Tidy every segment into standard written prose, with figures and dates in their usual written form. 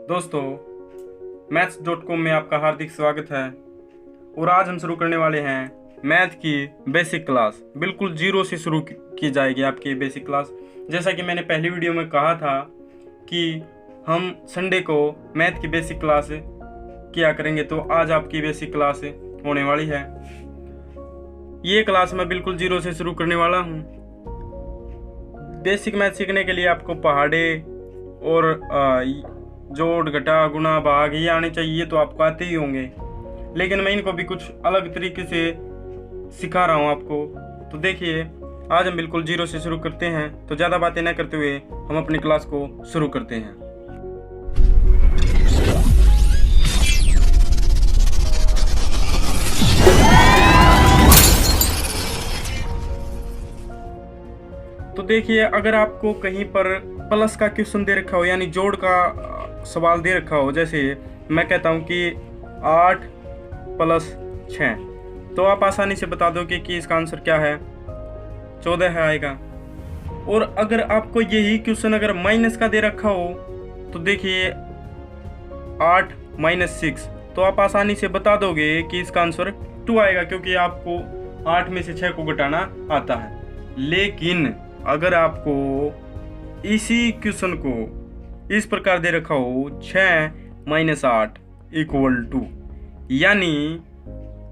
दोस्तों, maths.com में आपका हार्दिक स्वागत है। और आज हम शुरू करने वाले हैं मैथ की बेसिक क्लास। बिल्कुल जीरो से शुरू की जाएगी आपकी बेसिक क्लास। जैसा कि मैंने पहली वीडियो में कहा था कि हम संडे को मैथ की बेसिक क्लास किया करेंगे, तो आज आपकी बेसिक क्लास होने वाली है। ये क्लास मैं बिल्कुल जीरो से शुरू करने वाला हूँ। बेसिक मैथ सीखने के लिए आपको पहाड़े और जोड़, घटा, गुणा, भाग ये आने चाहिए, तो आपको आते ही होंगे। लेकिन मैं इनको भी कुछ अलग तरीके से सिखा रहा हूँ आपको। तो देखिए, आज हम बिल्कुल जीरो से शुरू करते हैं। तो ज़्यादा बातें न करते हुए हम अपनी क्लास को शुरू करते हैं। तो देखिए, अगर आपको कहीं पर प्लस का क्वेश्चन दे रखा हो, यानी जोड़ का सवाल दे रखा हो, जैसे मैं कहता हूं कि 8 + 6, तो आप आसानी से बता दोगे कि इसका आंसर क्या है, 14 है आएगा। और अगर आपको यही क्वेश्चन अगर माइनस का दे रखा हो, तो देखिए 8 - 6, तो आप आसानी से बता दोगे कि इसका आंसर 2 आएगा, क्योंकि आपको 8 में से 6 को घटाना आता है। लेकिन अगर आपको इसी क्वेश्चन को इस प्रकार दे रखा हो 6 - 8 = 2, यानी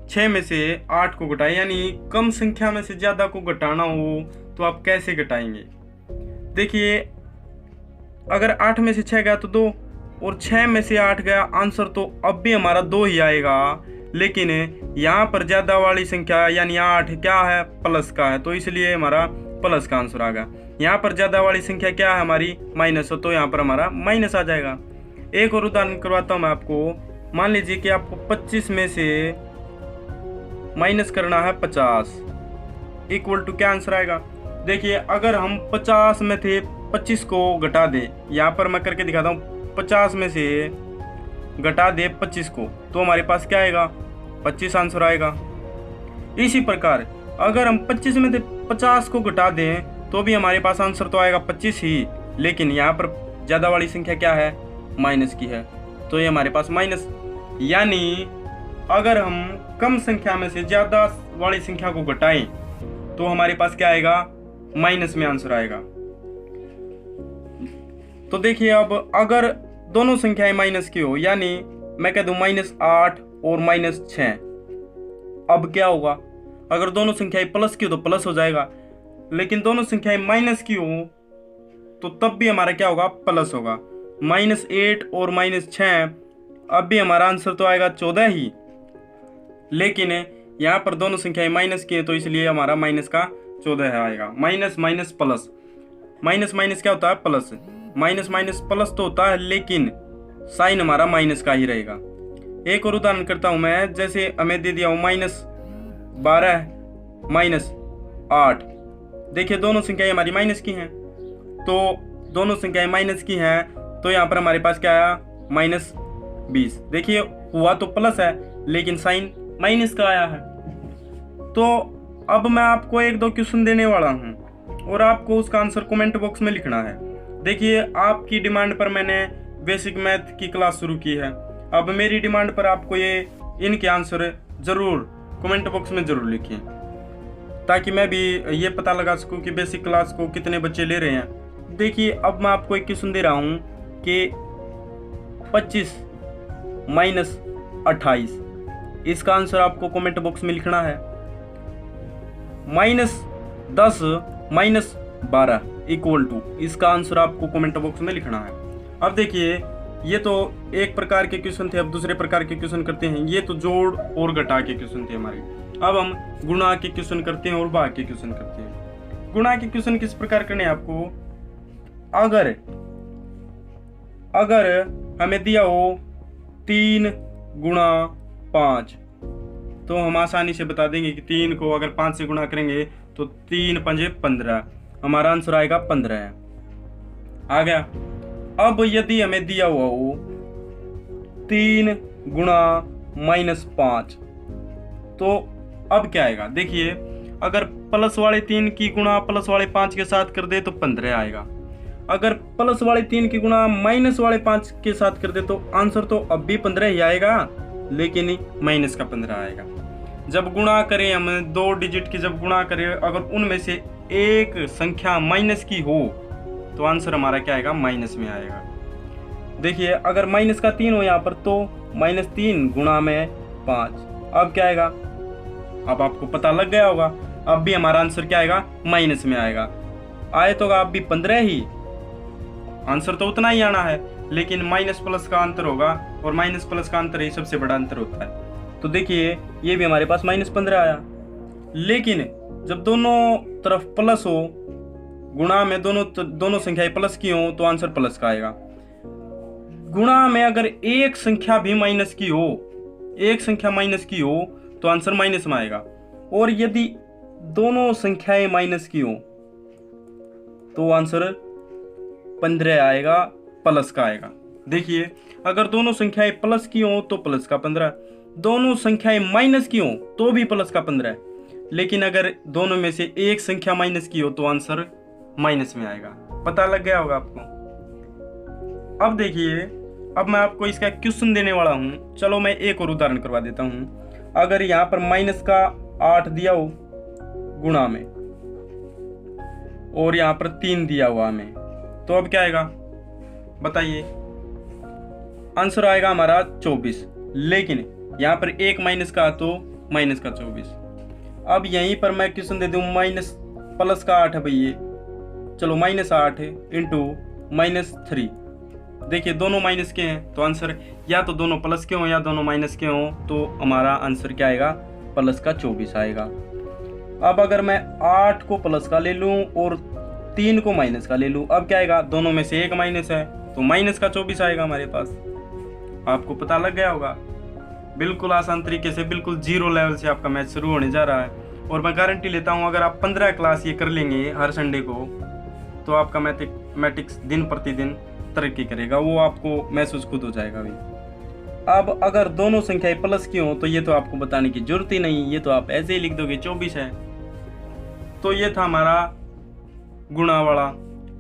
6 में से 8 को घटाए, यानी कम संख्या में से ज़्यादा को घटाना हो, तो आप कैसे घटाएंगे? देखिए, अगर 8 में से 6 गया तो 2, और 6 में से 8 गया, आंसर तो अब भी हमारा 2 ही आएगा। लेकिन यहाँ पर ज़्यादा वाली संख्या यानी 8 क्या है, प्लस का है, तो इसलिए हमारा प्लस का आंसर आ गया। यहाँ पर ज़्यादा वाली संख्या क्या है हमारी, माइनस, हो, तो यहाँ पर हमारा माइनस आ जाएगा। एक और उदाहरण करवाता हूँ मैं आपको। मान लीजिए कि आपको 25 में से माइनस करना है 50 = क्या आंसर आएगा? देखिए, अगर हम 50 में थे 25 को घटा दे, यहाँ पर मैं करके दिखाता हूँ, 50 में से घटा दे 25 को, तो हमारे पास क्या आएगा, 25 आंसर आएगा। इसी प्रकार अगर हम 25 में से 50 को घटा दें, तो भी हमारे पास आंसर तो आएगा 25 ही। लेकिन यहाँ पर ज़्यादा वाली संख्या क्या है, माइनस की है, तो ये हमारे पास माइनस। यानी अगर हम कम संख्या में से ज़्यादा वाली संख्या को घटाएं, तो हमारे पास क्या आएगा, माइनस में आंसर आएगा। तो देखिए, अब अगर दोनों संख्याएं माइनस की हो, यानी मैं कह दूं -8 और -6, अब क्या होगा? अगर दोनों संख्याएं प्लस की हो तो प्लस हो जाएगा, लेकिन दोनों संख्याएं माइनस की हो तो तब भी हमारा क्या होगा, प्लस होगा। -8 और -6, अब भी हमारा आंसर तो आएगा 14 ही। लेकिन यहाँ पर दोनों संख्याएं माइनस की है, तो इसलिए हमारा माइनस का 14 आएगा। Minus minus plus, minus minus क्या होता है, प्लस। माइनस माइनस प्लस तो होता है, लेकिन साइन हमारा माइनस का ही रहेगा। एक और उदाहरण करता हूँ मैं। जैसे हमें दे दिया हो -12 - 8, देखिए दोनों संख्याएं हमारी माइनस की हैं, तो दोनों संख्याएं माइनस की हैं, तो यहाँ पर हमारे पास क्या आया, -20। देखिए, हुआ तो प्लस है, लेकिन साइन माइनस का आया है। तो अब मैं आपको 1-2 क्वेश्चन देने वाला हूँ, और आपको उसका आंसर कमेंट बॉक्स में लिखना है। देखिए, आपकी डिमांड पर मैंने बेसिक मैथ की क्लास शुरू की है। अब मेरी डिमांड पर आपको इनके आंसर ज़रूर कमेंट बॉक्स में ज़रूर लिखें, ताकि मैं भी ये पता लगा सकूं कि बेसिक क्लास को कितने बच्चे ले रहे हैं। देखिए, अब मैं आपको एक क्वेश्चन दे रहा हूं कि 25 - 28, इसका आंसर आपको कमेंट बॉक्स में लिखना है। -10 - 12 = इसका आंसर आपको कमेंट बॉक्स में लिखना है। अब देखिए, ये तो एक प्रकार के क्वेश्चन थे। अब दूसरे प्रकार के क्वेश्चन करते हैं। ये तो जोड़ और घटा के क्वेश्चन थे हमारे। अब हम गुणा के क्वेश्चन करते हैं और भाग के क्वेश्चन करते हैं। गुणा के क्वेश्चन किस प्रकार करने हैं आपको? अगर हमें दिया हो 3 × 5, तो हम आसानी से बता देंगे कि 3 को अगर 5 से गुणा करेंगे तो 3 × 5 = 15, हमारा आंसर आएगा 15 है। आ गया। अब यदि हमें दिया हुआ हो 3 × -5, तो अब क्या आएगा? देखिए, अगर प्लस वाले 3 की गुणा प्लस वाले 5 के साथ कर दे तो 15 आएगा। अगर प्लस वाले 3 की गुणा माइनस वाले 5 के साथ कर दे तो आंसर तो अब भी 15 ही आएगा, लेकिन माइनस का 15 आएगा। जब गुणा करें हम 2 डिजिट की, जब गुणा करें अगर उनमें से एक संख्या माइनस की हो तो आंसर हमारा क्या आएगा, माइनस में आएगा। देखिए अगर माइनस का 3 हो यहाँ पर तो -3 गुणा में 5, अब क्या आएगा, अब आपको पता लग गया होगा, अब भी हमारा आंसर क्या आएगा, माइनस में आएगा। आए तो अब भी 15 ही, आंसर तो उतना ही आना है, लेकिन माइनस प्लस का अंतर होगा और माइनस प्लस का अंतर ही सबसे बड़ा अंतर होता है। तो देखिए ये भी हमारे पास -15 आया, लेकिन जब दोनों तरफ प्लस हो, गुणा में दोनों संख्याएं प्लस की हो तो आंसर प्लस का आएगा। गुणा में अगर एक संख्या भी माइनस की हो, एक संख्या माइनस की हो तो आंसर माइनस में आएगा, और यदि दोनों संख्याएं माइनस की हो तो आंसर 15 आएगा, प्लस का आएगा। देखिए अगर दोनों संख्याएं प्लस की हो तो प्लस का 15, दोनों संख्याएं माइनस की हो तो भी प्लस का 15, लेकिन अगर दोनों में से एक संख्या माइनस की हो तो आंसर माइनस में आएगा। पता लग गया होगा आपको। अब देखिए, अब मैं आपको इसका क्वेश्चन देने वाला हूं। चलो मैं एक और उदाहरण करवा देता हूं। अगर यहाँ पर माइनस का 8 दिया हो गुणा में और यहाँ पर 3 दिया हुआ हमें, तो अब क्या आएगा बताइए, आंसर आएगा हमारा 24, लेकिन यहाँ पर एक माइनस का तो माइनस का 24। अब यहीं पर मैं क्वेश्चन दे दूं, माइनस प्लस का 8 है भैया, चलो -8 इंटू -3। देखिए दोनों माइनस के हैं तो आंसर या तो दोनों प्लस के हों या दोनों माइनस के हों, तो हमारा आंसर क्या आएगा, प्लस का 24 आएगा। अब अगर मैं 8 को प्लस का ले लूं और 3 को माइनस का ले लूं, अब क्या आएगा, दोनों में से एक माइनस है तो माइनस का 24 आएगा हमारे पास। आपको पता लग गया होगा। बिल्कुल आसान तरीके से, बिल्कुल जीरो लेवल से आपका मैथ शुरू होने जा रहा है, और मैं गारंटी लेता हूं अगर आप 15 क्लास ये कर लेंगे हर संडे को तो आपका मैथमेटिक्स दिन प्रतिदिन तरक्की करेगा, वो आपको महसूस खुद हो जाएगा भी। अब अगर दोनों संख्याएं प्लस की हो तो ये तो आपको बताने की जरूरत ही नहीं, ये तो आप ऐसे ही लिख दोगे 24 है। तो ये था हमारा गुणा वाला।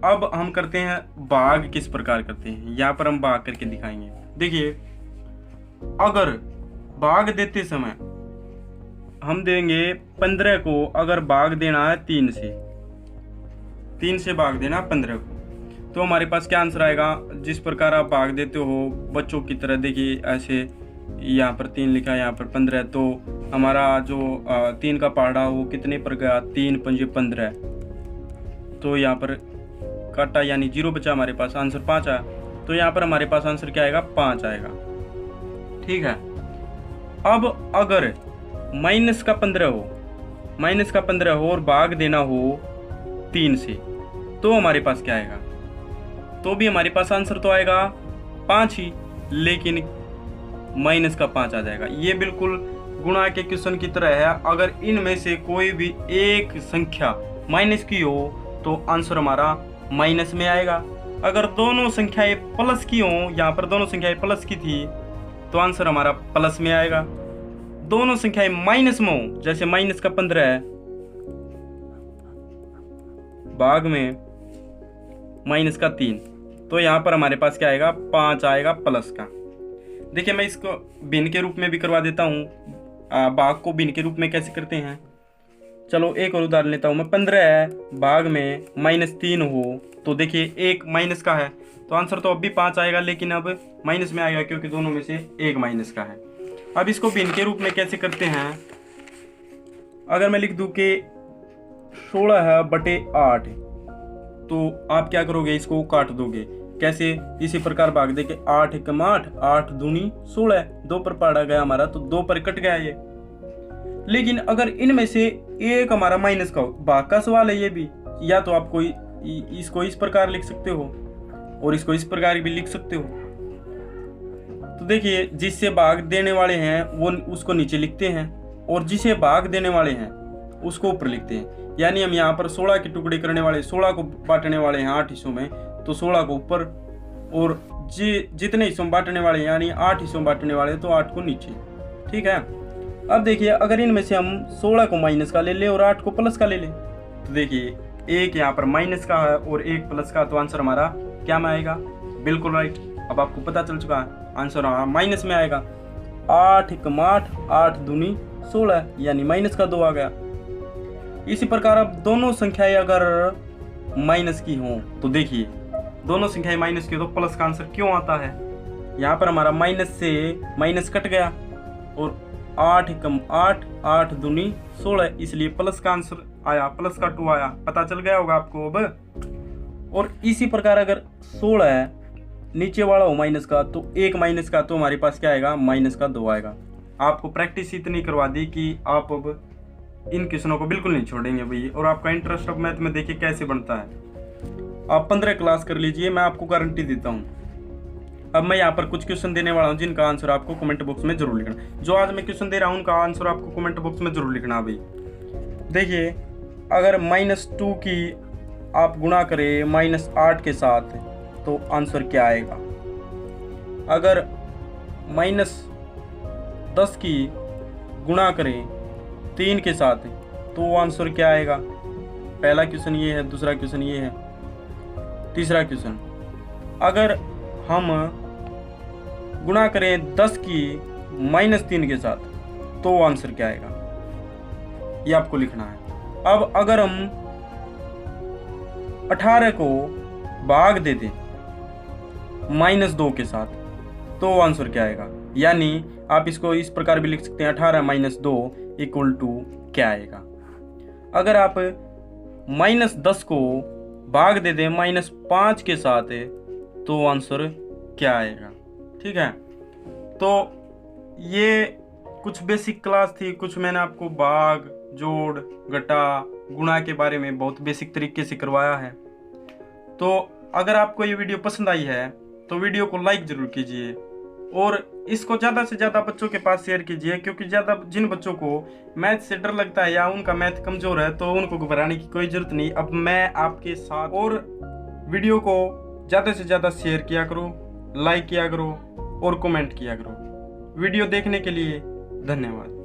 अब हम करते हैं भाग, किस प्रकार करते हैं, यहाँ पर हम भाग करके दिखाएंगे। देखिए अगर भाग देते समय हम देंगे 15 को, अगर भाग देना है 3 से भाग देना 15 को, तो हमारे पास क्या आंसर आएगा। जिस प्रकार आप भाग देते हो बच्चों की तरह, देखिए ऐसे यहाँ पर 3 लिखा है, यहाँ पर 15, तो हमारा जो 3 का पहाड़ा वो कितने पर गया, 3 पंजे 15, तो यहाँ पर काटा यानी 0 बचा, हमारे पास आंसर 5 आया। तो यहाँ पर हमारे पास आंसर क्या आएगा, 5 आएगा। ठीक है। अब अगर माइनस का 15 हो और भाग देना हो 3 से, तो हमारे पास क्या आएगा, तो भी हमारे पास आंसर तो आएगा 5 ही, लेकिन माइनस का 5 आ जाएगा। ये बिल्कुल गुणा के क्वेश्चन की तरह है। अगर इनमें से कोई भी एक संख्या माइनस की हो तो आंसर हमारा माइनस में आएगा। अगर दोनों संख्याएं प्लस की हो, यहाँ पर दोनों संख्याएं प्लस की थी तो आंसर हमारा प्लस में आएगा। दोनों संख्याएं माइनस में हो, जैसे माइनस का 15 है, भाग में माइनस का 3, तो यहाँ पर हमारे पास क्या आएगा, 5 आएगा प्लस का। देखिए मैं इसको भिन्न के रूप में भी करवा देता हूँ। भाग को भिन्न के रूप में कैसे करते हैं, चलो एक और उदाहरण लेता हूँ मैं। 15 है, भाग में -3 हो, तो देखिए एक माइनस का है तो आंसर तो अब भी 5 आएगा, लेकिन अब माइनस में आएगा क्योंकि दोनों में से एक माइनस का है। अब इसको भिन्न के रूप में कैसे करते हैं, अगर मैं लिख दूं कि 16 है बटे 8, तो आप क्या करोगे, इसको काट दोगे। कैसे, इसी प्रकार भाग दे के 8 एकम 8, 8 दूनी 16, 2 पर पड़ा गया हमारा तो 2 पर कट गया ये। लेकिन अगर इनमें से एक हमारा माइनस का हो, भाग का सवाल है ये भी, या तो आप कोई इसको इस प्रकार लिख सकते हो और इसको इस प्रकार भी लिख सकते हो। तो देखिए जिससे भाग देने वाले हैं वो उसको नीचे लिखते हैं और जिसे भाग देने वाले हैं उसको ऊपर लिखते हैं। यानी हम यहाँ पर 16 के टुकड़े करने वाले, 16 को बांटने वाले हैं 8 हिस्सों में, तो 16 को ऊपर, और जितने हिस्सों में बांटने वाले हैं यानी 8 हिस्सों में बांटने वाले तो 8 को नीचे। ठीक है। अब देखिए अगर इनमें से हम 16 को माइनस का ले लें और 8 को प्लस का ले लें, तो देखिए एक यहाँ पर माइनस का है और एक प्लस का, तो आंसर हमारा क्या में आएगा? बिल्कुल राइट। अब आपको पता चल चुका है आंसर हमारा माइनस में आएगा। 8 एकम 8, 8 दूनी 16, यानी माइनस का 2 आ गया। इसी प्रकार अब दोनों संख्याएं अगर माइनस की हों तो देखिए, दोनों संख्याएं माइनस की हो तो प्लस का आंसर क्यों आता है? यहाँ पर हमारा माइनस से माइनस कट गया और 8 एकम 8, 8 दूनी 16, इसलिए प्लस का आंसर आया, प्लस का 2 आया। पता चल गया होगा आपको अब। और इसी प्रकार अगर 16 है, नीचे वाला हो माइनस का, तो एक माइनस का, तो हमारे पास क्या आएगा? माइनस का 2 आएगा। आपको प्रैक्टिस इतनी करवा दी कि आप अब इन क्वेश्चनों को बिल्कुल नहीं छोड़ेंगे भाई, और आपका इंटरेस्ट अब मैथ में देखिए कैसे बनता है। आप 15 क्लास कर लीजिए, मैं आपको गारंटी देता हूँ। अब मैं यहाँ पर कुछ क्वेश्चन देने वाला हूँ जिनका आंसर आपको कमेंट बॉक्स में जरूर लिखना। जो आज मैं क्वेश्चन दे रहा हूँ उनका आंसर आपको कमेंट बॉक्स में जरूर लिखना भाई। देखिए, अगर -2 की आप गुणा करें -8 के साथ तो आंसर क्या आएगा? अगर -10 की गुणा करें 3 के साथ तो आंसर क्या आएगा? पहला क्वेश्चन ये है, दूसरा क्वेश्चन ये है, तीसरा क्वेश्चन। अगर हम गुणा करें 10 की -3 के साथ तो आंसर क्या आएगा? ये आपको लिखना है। अब अगर हम 18 को भाग दे दें -2 के साथ तो आंसर क्या आएगा? यानी आप इसको इस प्रकार भी लिख सकते हैं, 18 - 2 = क्या आएगा? अगर आप -10 को भाग दे दें -5 के साथ तो आंसर क्या आएगा? ठीक है, तो ये कुछ बेसिक क्लास थी, कुछ मैंने आपको भाग, जोड़, घटा, गुणा के बारे में बहुत बेसिक तरीके से करवाया है। तो अगर आपको ये वीडियो पसंद आई है तो वीडियो को लाइक जरूर कीजिए और इसको ज़्यादा से ज़्यादा बच्चों के पास शेयर कीजिए, क्योंकि ज़्यादा जिन बच्चों को मैथ से डर लगता है या उनका मैथ कमज़ोर है तो उनको घबराने की कोई ज़रूरत नहीं। अब मैं आपके साथ, और वीडियो को ज़्यादा से ज़्यादा शेयर किया करो, लाइक किया करो और कमेंट किया करो। वीडियो देखने के लिए धन्यवाद।